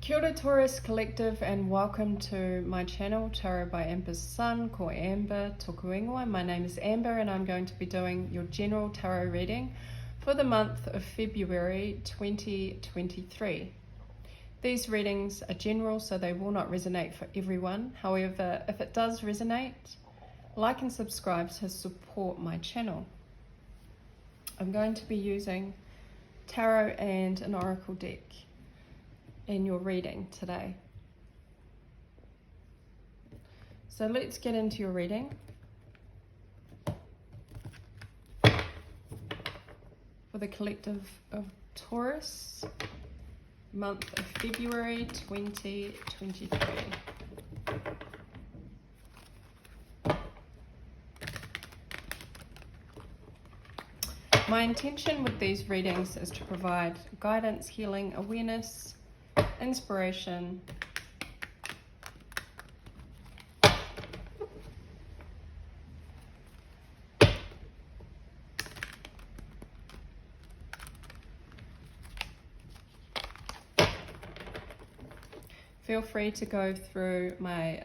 Kia ora Taurus Collective, and welcome to my channel, Tarot by Amber's Sun, ko Amber, tōku ingoa. My name is Amber and I'm going to be doing your general tarot reading for the month of February 2023. These readings are general, so they will not resonate for everyone. However, if it does resonate, like and subscribe to support my channel. I'm going to be using tarot and an oracle deck in your reading today. So let's get into your reading. For the collective of Taurus, month of February 2023. My intention with these readings is to provide guidance, healing, awareness, inspiration, feel free to go through my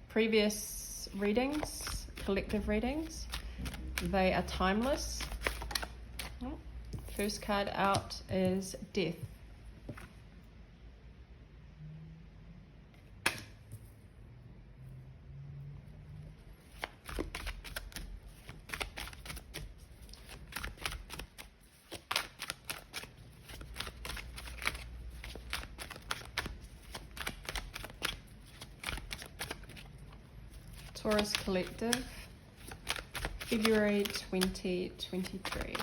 previous readings, collective readings. They are timeless. First card out is Death. Taurus Collective, February 2023.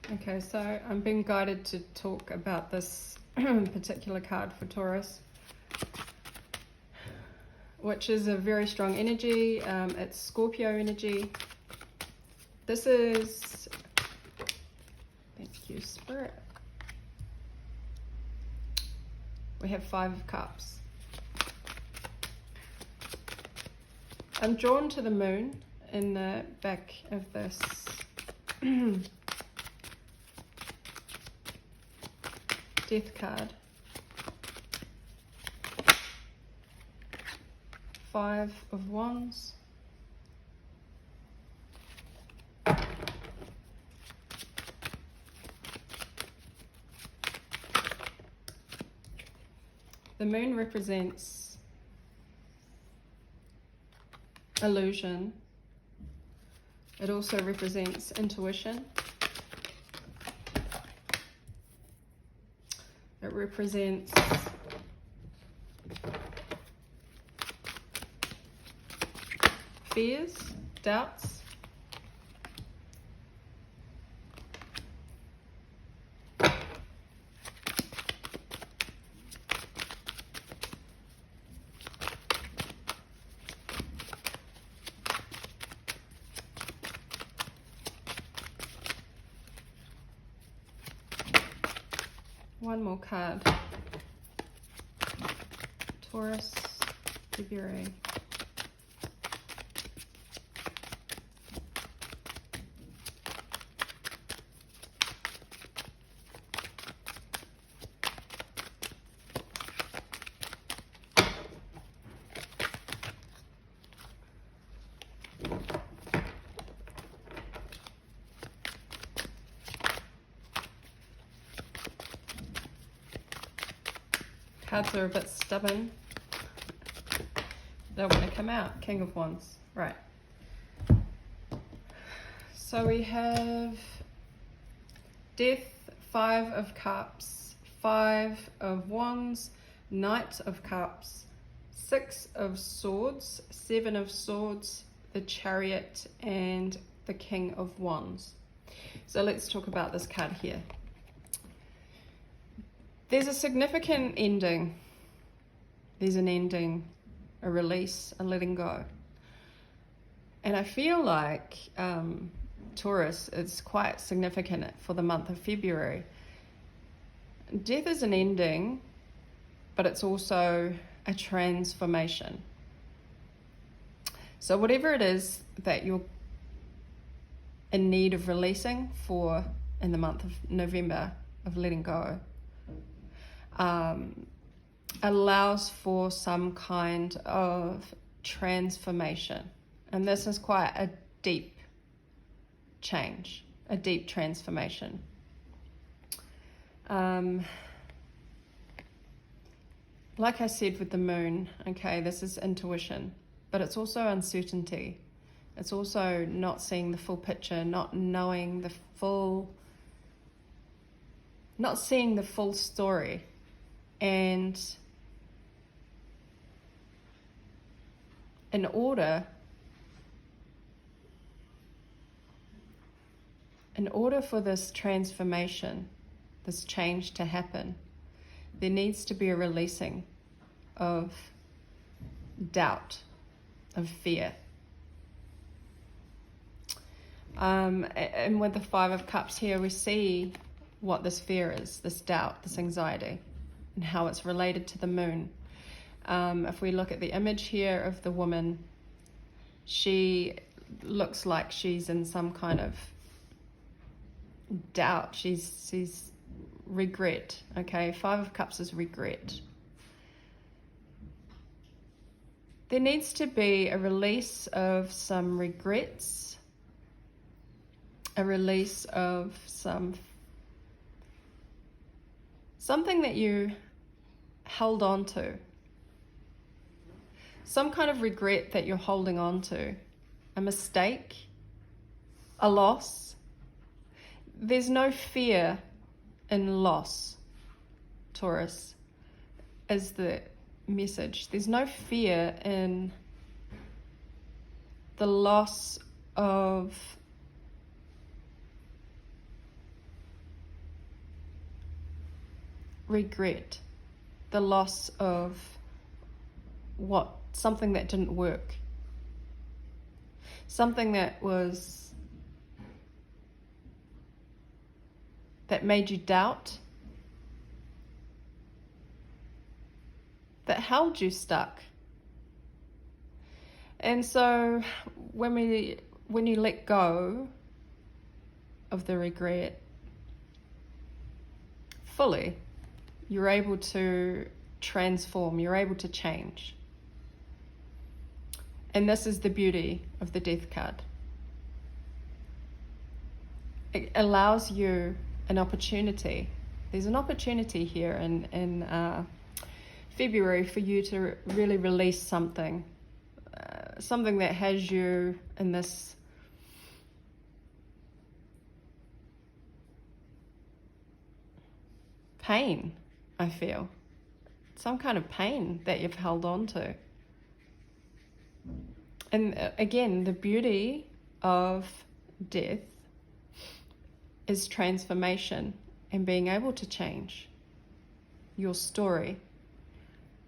Okay, so I'm being guided to talk about this particular card for Taurus, which is a very strong energy. It's Scorpio energy. This is, thank you, Spirit. We have 5 of Cups. I'm drawn to the moon in the back of this Death card. 5 of Wands. The moon represents illusion. It also represents intuition. It represents fears, doubts. One more card. Taurus, February. Cards are a bit stubborn. They don't want to come out. King of Wands. Right. So we have Death, 5 of Cups, 5 of Wands, Knight of Cups, Six of Swords, Seven of Swords, the Chariot, and the King of Wands. So let's talk about this card here. There's a significant ending. There's an ending, a release, a letting go. And I feel like Taurus is quite significant for the month of February. Death is an ending, but it's also a transformation. So whatever it is that you're in need of releasing for in the month of November, of letting go, allows for some kind of transformation. And this is quite a deep change, a deep transformation. Like I said with the moon, okay, this is intuition, but it's also uncertainty. It's also not seeing the full picture, not knowing the full, not seeing the full story. And in order for this transformation, this change to happen, there needs to be a releasing of doubt, of fear. And with the Five of Cups here, we see what this fear is, this doubt, this anxiety, and how it's related to the moon. If we look at the image here of the woman, she looks like she's in some kind of doubt. She's regret. Okay, Five of Cups is regret. There needs to be a release of some regrets, a release of something that you held on to, some kind of regret that you're holding on to, a mistake, a loss. There's no fear in loss, Taurus, is the message. There's no fear in the loss of regret, the loss of something that didn't work, something that made you doubt, that held you stuck. And so when you let go of the regret fully, you're able to transform, you're able to change. And this is the beauty of the Death card. It allows you an opportunity. There's an opportunity here in February for you to really release something that has you in this pain, I feel. Some kind of pain that you've held on to. And again, the beauty of death is transformation and being able to change your story.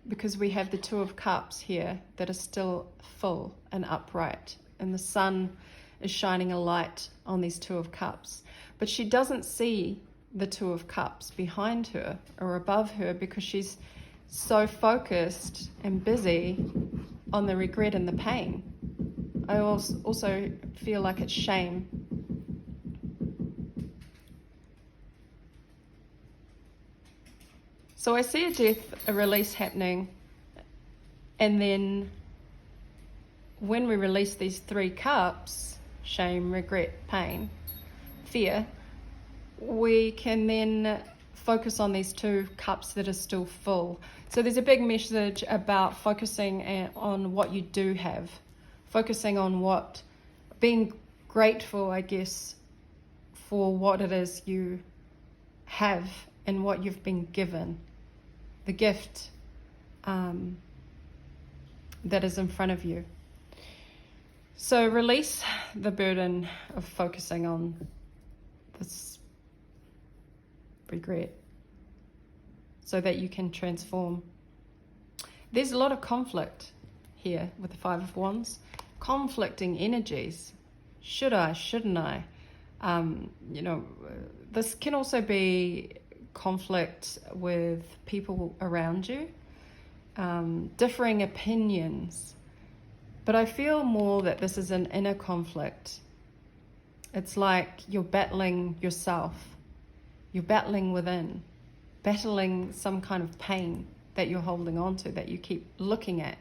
Because we have the Two of Cups here that are still full and upright. And the sun is shining a light on these Two of Cups. But she doesn't see the Two of Cups behind her or above her because she's so focused and busy on the regret and the pain. I also feel like it's shame. So I see a death, a release happening, and then when we release these three cups, shame, regret, pain, fear, we can then focus on these two cups that are still full. So there's a big message about focusing on what you do have, focusing on being grateful, I guess, for what it is you have and what you've been given. The gift that is in front of you. So release the burden of focusing on this regret so that you can transform. There's a lot of conflict here with the Five of Wands, conflicting energies. Should I, shouldn't I? This can also be conflict with people around you, differing opinions. But I feel more that this is an inner conflict. It's like you're battling yourself. You're battling within, battling some kind of pain that you're holding on to, that you keep looking at.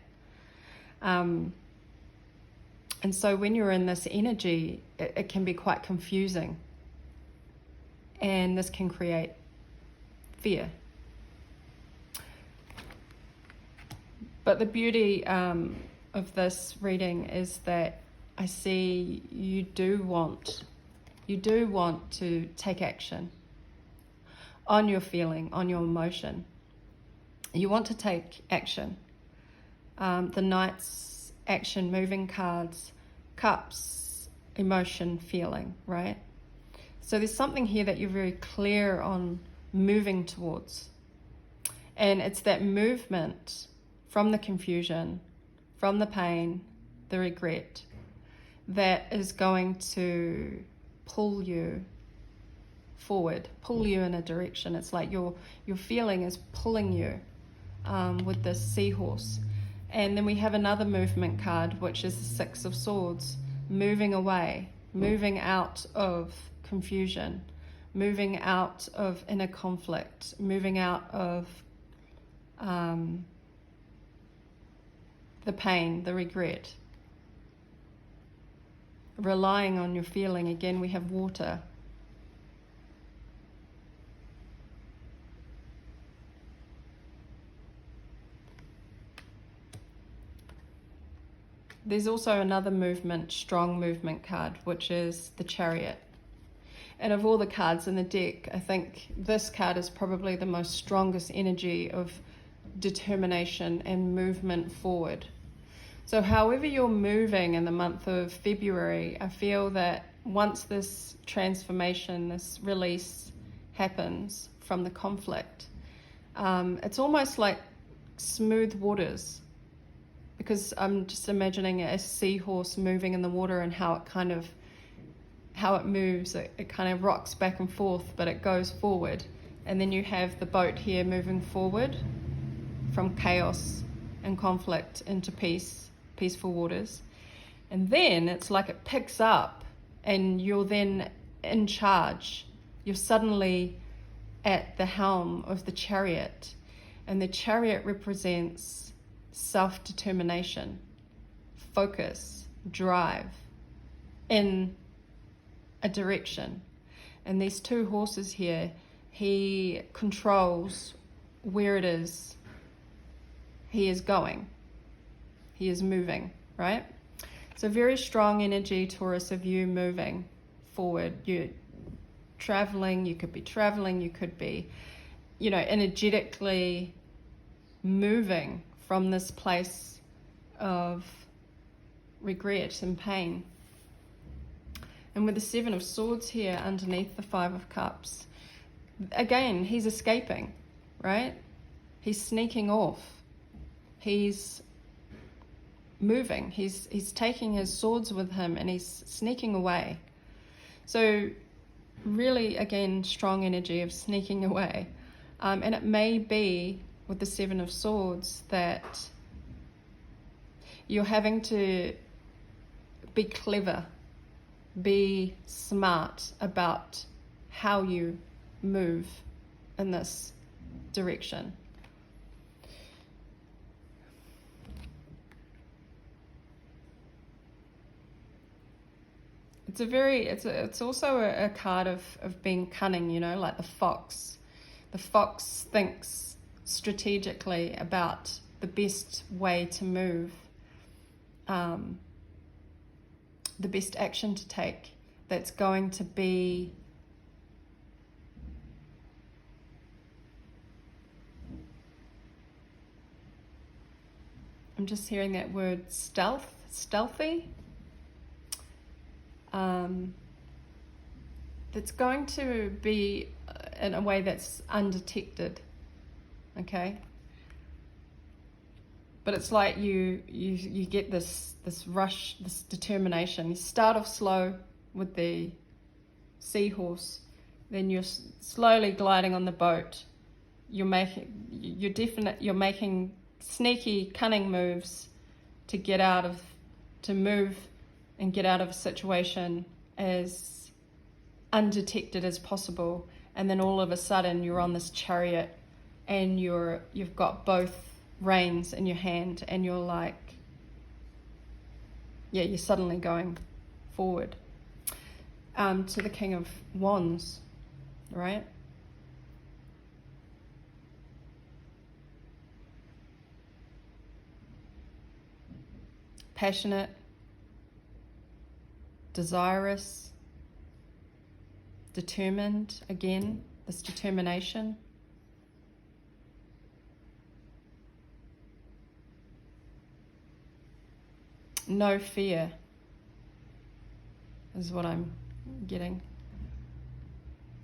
And so when you're in this energy, it can be quite confusing. And this can create fear. But the beauty of this reading is that I see you do want to take action on your feeling, on your emotion. You want to take action. The Knight's action, moving cards, Cups, emotion, feeling, right? So there's something here that you're very clear on moving towards. And it's that movement from the confusion, from the pain, the regret, that is going to pull you forward, pull you in a direction. It's like your feeling is pulling you with this seahorse. And then we have another movement card, which is the Six of Swords, moving away, moving out of confusion, moving out of inner conflict, moving out of the pain, the regret. Relying on your feeling. Again, we have water. There's also another movement, strong movement card, which is the Chariot. And of all the cards in the deck, I think this card is probably the most strongest energy of determination and movement forward. So however you're moving in the month of February, I feel that once this transformation, this release happens from the conflict, it's almost like smooth waters. Because I'm just imagining a seahorse moving in the water and how it moves. It kind of rocks back and forth, but it goes forward. And then you have the boat here moving forward from chaos and conflict into peace, peaceful waters. And then it's like it picks up and you're then in charge. You're suddenly at the helm of the chariot. And the chariot represents self-determination, focus, drive in a direction. And these two horses here, he controls where it is he is going. He is moving, right? So very strong energy, Taurus, of you moving forward. You're traveling, you could be, energetically moving from this place of regret and pain. And with the Seven of Swords here underneath the Five of Cups, again, he's escaping, right? He's sneaking off. He's moving. He's taking his swords with him and he's sneaking away. So really, again, strong energy of sneaking away. And it may be with the Seven of Swords that you're having to be clever, be smart about how you move in this direction. It's also a card of being cunning, like the fox. The fox thinks strategically about the best way to move, the best action to take that's going to be I'm just hearing that word stealthy. That's going to be in a way that's undetected, okay? But it's like you get this rush, this determination. You start off slow with the seahorse, then you're slowly gliding on the boat. You're making sneaky, cunning moves to move and get out of a situation as undetected as possible. And then all of a sudden you're on this chariot and you've got both reins in your hand, and you're like, you're suddenly going forward. To the King of Wands, right? Passionate, desirous, determined, again, this determination. No fear is what I'm getting.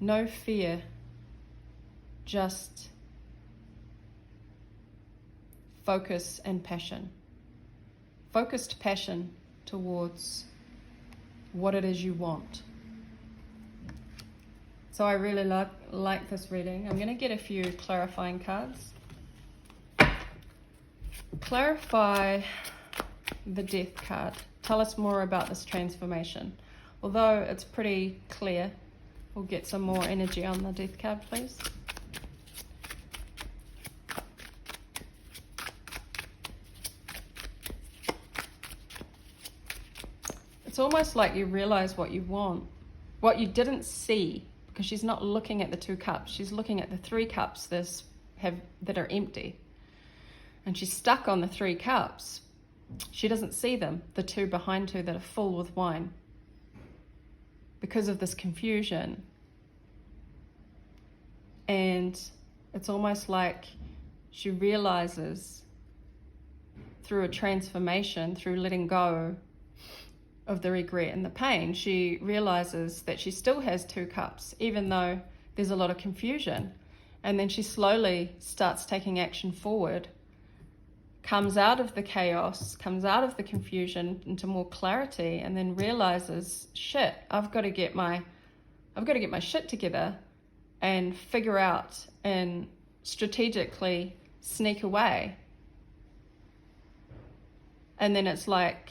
No fear, just focus and passion. Focused passion towards what it is you want. So I really like this reading. I'm going to get a few clarifying cards. Clarify the Death card. Tell us more about this transformation. Although it's pretty clear, we'll get some more energy on the Death card, please. It's almost like you realize what you want, what you didn't see, because she's not looking at the 2 cups. She's looking at the 3 cups that are empty. And she's stuck on the 3 cups. She doesn't see them, the 2 behind her that are full with wine, because of this confusion. And it's almost like she realizes through a transformation, through letting go of the regret and the pain, she realizes that she still has 2 cups, even though there's a lot of confusion. And then she slowly starts taking action forward, comes out of the chaos, comes out of the confusion into more clarity, and then realizes, shit, I've got to get my shit together and figure out and strategically sneak away. And then it's like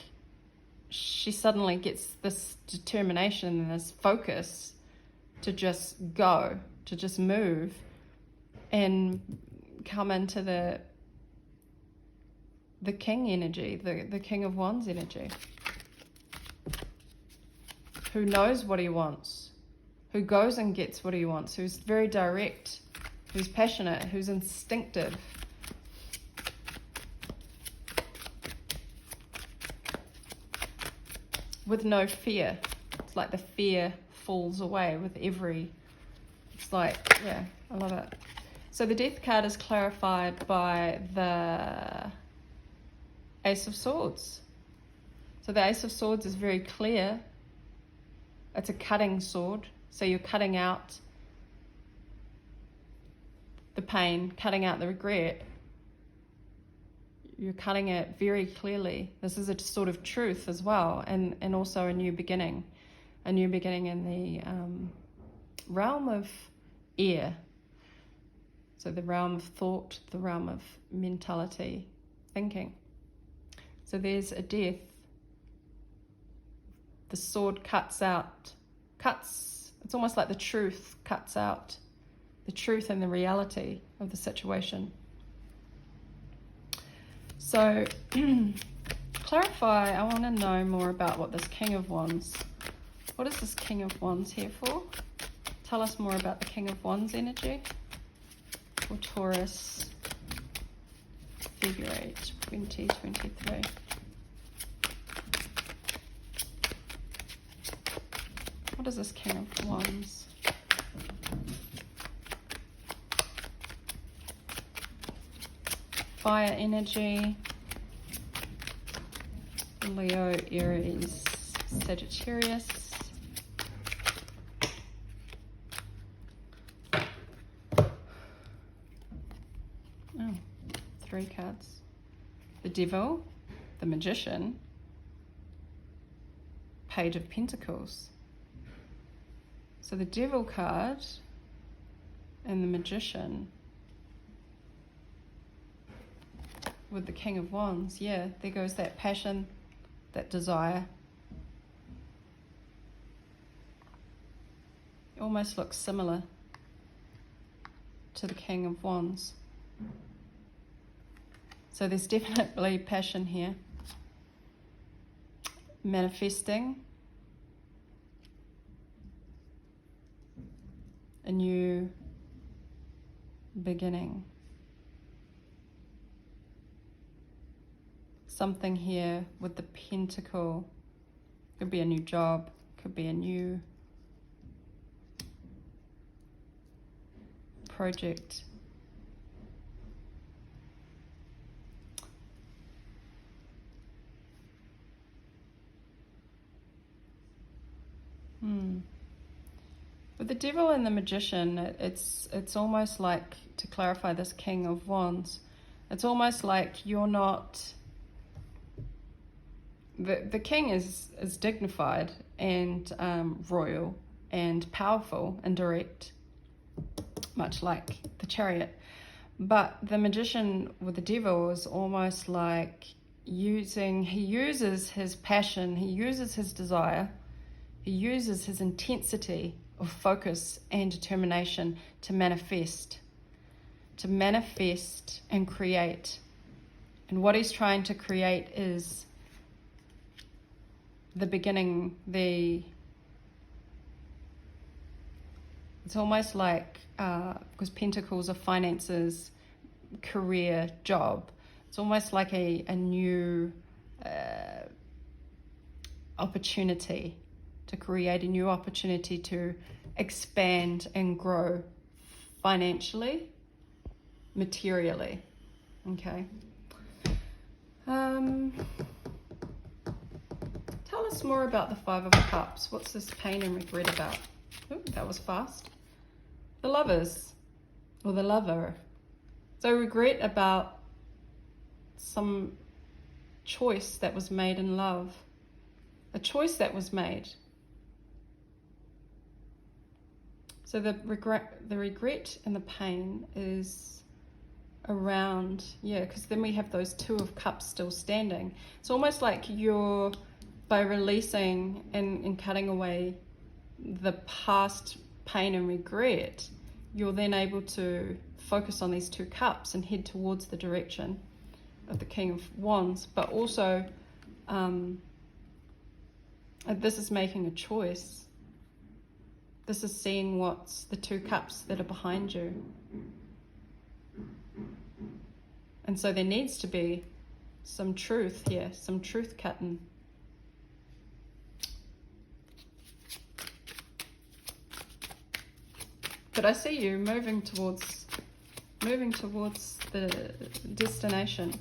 she suddenly gets this determination and this focus to just go, to just move and come into the king energy, the King of Wands energy, who knows what he wants, who goes and gets what he wants, who's very direct, who's passionate, who's instinctive. With no fear. It's like the fear falls away with every, it's like, yeah, I love it. So the Death card is clarified by the Ace of Swords. So the Ace of Swords is very clear. It's a cutting sword. So you're cutting out the pain, cutting out the regret. You're cutting it very clearly. This is a sort of truth as well, and also a new beginning in the realm of air. So the realm of thought, the realm of mentality, thinking. So there's a death. The sword cuts, it's almost like the truth cuts out, the truth and the reality of the situation. So, clarify, I want to know more about what this King of Wands, what is this King of Wands here for? Tell us more about the King of Wands energy for Taurus, February 2023. What is this King of Wands? Fire energy, Leo, Aries, Sagittarius. Oh, 3 cards. The Devil, the Magician, Page of Pentacles. So the Devil card and the Magician with the King of Wands. Yeah, there goes that passion, that desire. It almost looks similar to the King of Wands. So there's definitely passion here. Manifesting a new beginning. Something here with the Pentacle. Could be a new job, could be a new project. With the Devil and the Magician, it's almost like, to clarify this King of Wands, it's almost like you're not, the king is dignified and royal and powerful and direct, much like the Chariot. But the Magician with the Devil is almost like he uses his passion, he uses his desire, he uses his intensity of focus and determination to manifest and create. And what he's trying to create is the beginning, it's almost like, because Pentacles are finances, career, job, it's almost like a new opportunity, to create a new opportunity to expand and grow financially, materially. Okay. Tell us more about the Five of Cups. What's this pain and regret about? Oh, that was fast. The Lovers, or the Lover. So regret about some choice that was made in love. A choice that was made. So the regret and the pain is around, because then we have those Two of Cups still standing. It's almost like you're, by releasing and cutting away the past pain and regret, you're then able to focus on these 2 cups and head towards the direction of the King of Wands. But also, this is making a choice. This is seeing what's the 2 cups that are behind you. And so there needs to be some truth here, some truth cutting. But I see you moving towards the destination.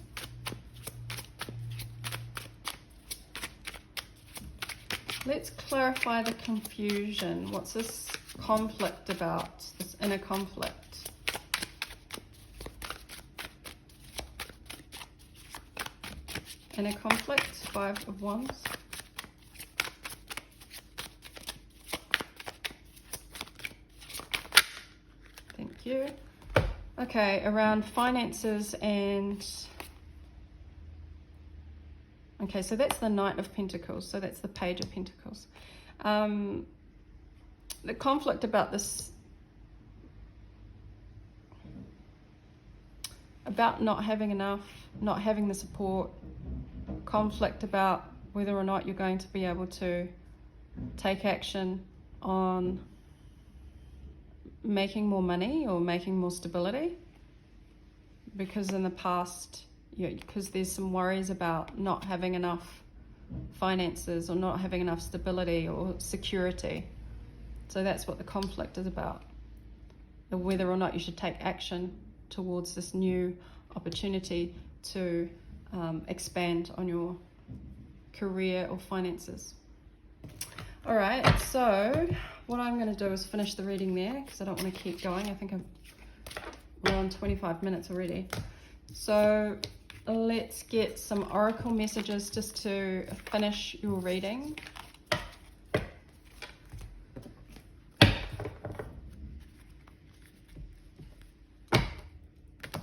Let's clarify the confusion. What's this conflict about? This inner conflict. Inner conflict, 5 of Wands. Thank you. Okay, around finances and... Okay, so that's the Knight of Pentacles. So that's the Page of Pentacles. The conflict about this, about not having enough, not having the support, conflict about whether or not you're going to be able to take action on making more money or making more stability. Because in the past, because there's some worries about not having enough finances or not having enough stability or security. So that's what the conflict is about. Whether or not you should take action towards this new opportunity to expand on your career or finances. All right, so what I'm going to do is finish the reading there because I don't want to keep going. I think we're on 25 minutes already. So let's get some oracle messages just to finish your reading.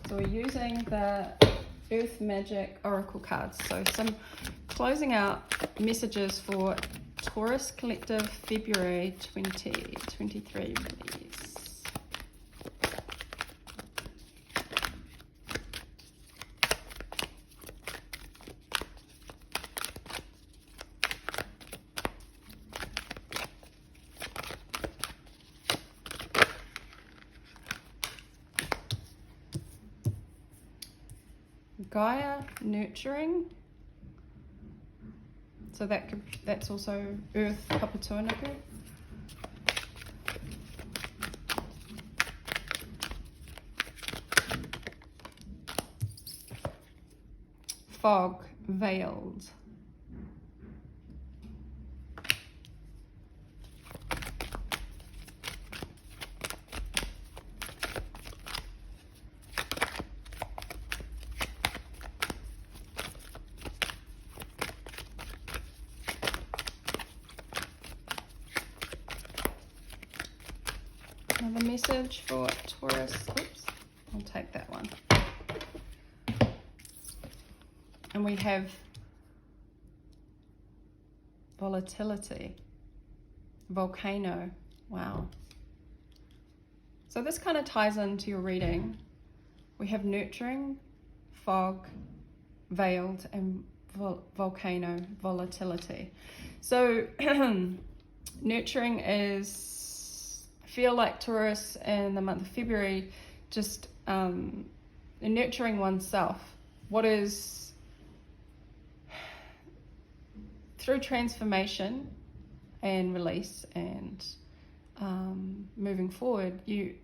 So we're using the Earth Magic Oracle cards. So some closing out messages for Taurus Collective February 2023, please. Gaia, nurturing. So that's also Earth Papatūānuku. Fog, veiled. Another message for Taurus. Oops, I'll take that one. And we have volatility, volcano. Wow. So this kind of ties into your reading. We have nurturing, fog, veiled, and volcano, volatility. So nurturing is, I feel like Taurus in the month of February, just nurturing oneself. What is, through transformation and release and moving forward, you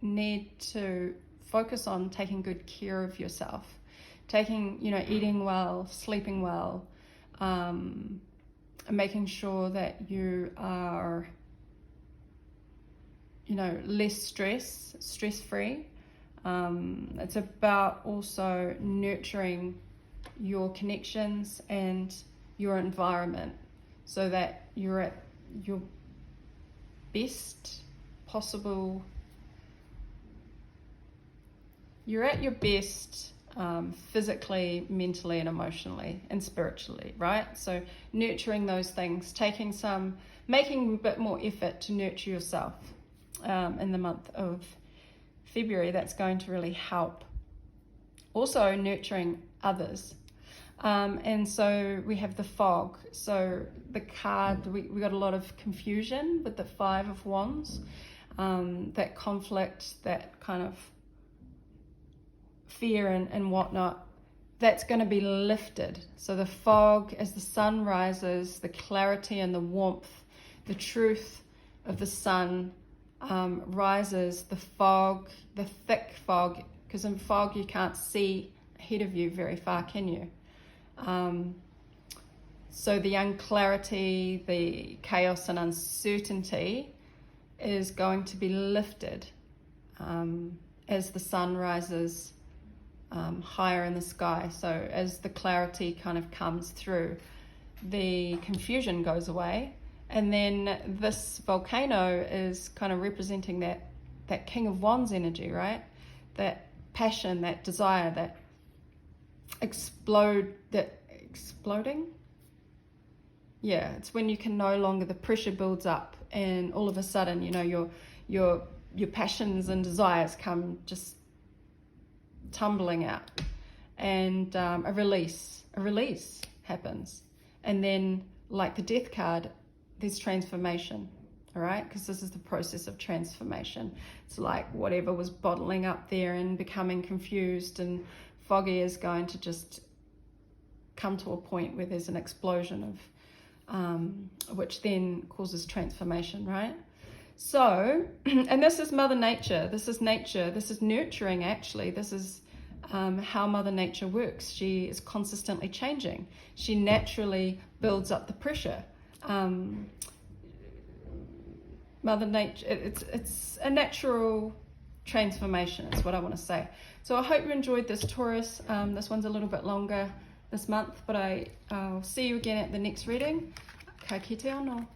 need to focus on taking good care of yourself, eating well, sleeping well, making sure that you are, less stress-free. It's about also nurturing your connections and your environment so that you're at your best possible, physically, mentally, and emotionally and spiritually, right? So nurturing those things, making a bit more effort to nurture yourself in the month of February. That's going to really help. Also nurturing others. And so we have the fog. So the card, we got a lot of confusion with the Five of Wands, that conflict, that kind of fear and whatnot, that's going to be lifted. So the fog, as the sun rises, the clarity and the warmth, the truth of the sun rises, the fog, the thick fog, because in fog you can't see ahead of you very far, can you? So the unclarity, the chaos and uncertainty is going to be lifted as the sun rises higher in the sky. So as the clarity kind of comes through, the confusion goes away. And then this volcano is kind of representing that King of Wands energy, right? That passion, that desire, that exploding. Yeah, it's when you can no longer, the pressure builds up and all of a sudden, your passions and desires come just tumbling out, and a release happens. And then, like the Death card, there's transformation, all right? Because this is the process of transformation. It's like whatever was bottling up there and becoming confused and foggy is going to just come to a point where there's an explosion of which then causes transformation, right? So, and this is Mother Nature, this is nature, this is nurturing actually, this is how Mother Nature works. She is consistently changing. She naturally builds up the pressure. Mother Nature, it's a natural transformation is what I want to say. So I hope you enjoyed this Taurus. This one's a little bit longer this month, but I'll see you again at the next reading. Ka kite anō.